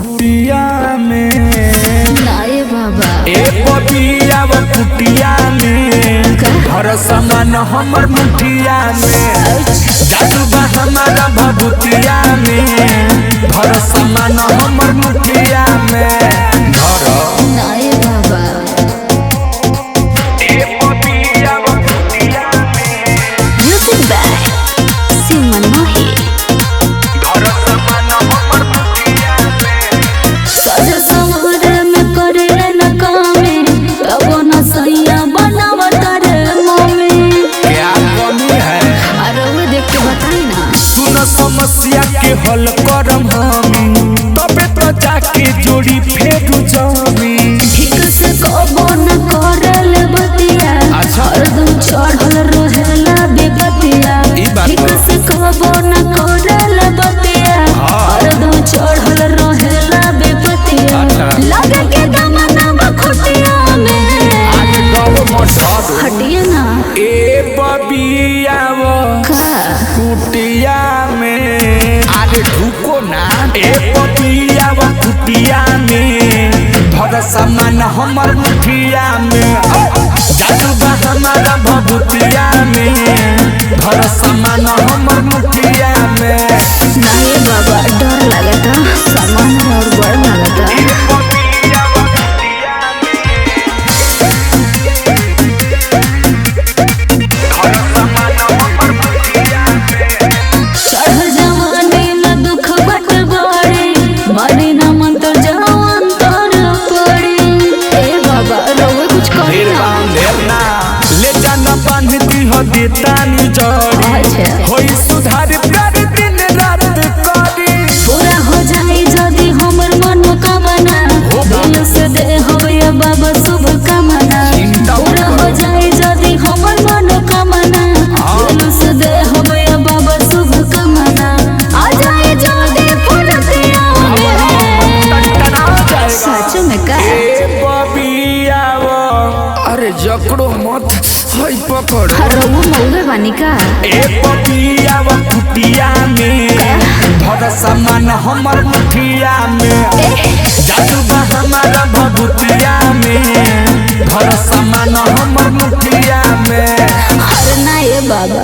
कुटिया में नाये बाबा ए बबिया वो कुटिया में घर समान हमर मुठिया में जादू बा हमारा भभूतिया में घर समान हमर मुठिया में घर नाये बाबा ए बबिया वो कुटिया में म्यूजिक बाय सिमन मोही घर समान हमर मुठिया में सज सवर में करे न कामे तब न सैया बनावत रे मम्मी क्या कमी है अरे वो देख के बताई ना सुन समस्या के हल करम हमी तबे तो जाके जोड़ी फेरू जमी ठीक से कबो न करल बतिया अच्छा। हरदम चढ़ल रहेला बेबतिया ई बात ठीक बा। से कबो न करल बतिया हाँ। हरदम चढ़ल रहेला बेबतिया अच्छा। लगे के दमना बखटिया में आज गलो मठादो हटिए ना ए बबिया वो का कुटिया में आगे ढुको ना ए बबिया वो कुटिया में भर समान हमर मुठिया में जादू बा हमारा भभूतिया में भर समान हमर मुठिया में नाये बाबा डर लगता सामान और बड़ लगता चढ़ जवानी में दुख बट बड़े मरी न मन तो जवान तर पड़े ए बाबा रोवे कुछ करी ना ले जाना बांधती हो देतानी जड़ी अच्छा। होई सुधार प्यार दिन रात करी पूरा हो जाए यदि हमर मनोकामना दिल से दे होवे बाबा शुभ कामना चिंता मत पूरा हो करो। जाए यदि हमर मनोकामना दिल से दे होवे बाबा शुभ कामना आ जाए जल्दी फुलतिया में सच में का अरे जकड़ो मत हई पकड़ हरऊ मौगे बानी का ए पपिया व कुटिया में भर समान हमर मुठिया में जादू बा हमारा भभूतिया में घर समान हमर मुठिया में अरे ना ये बाबा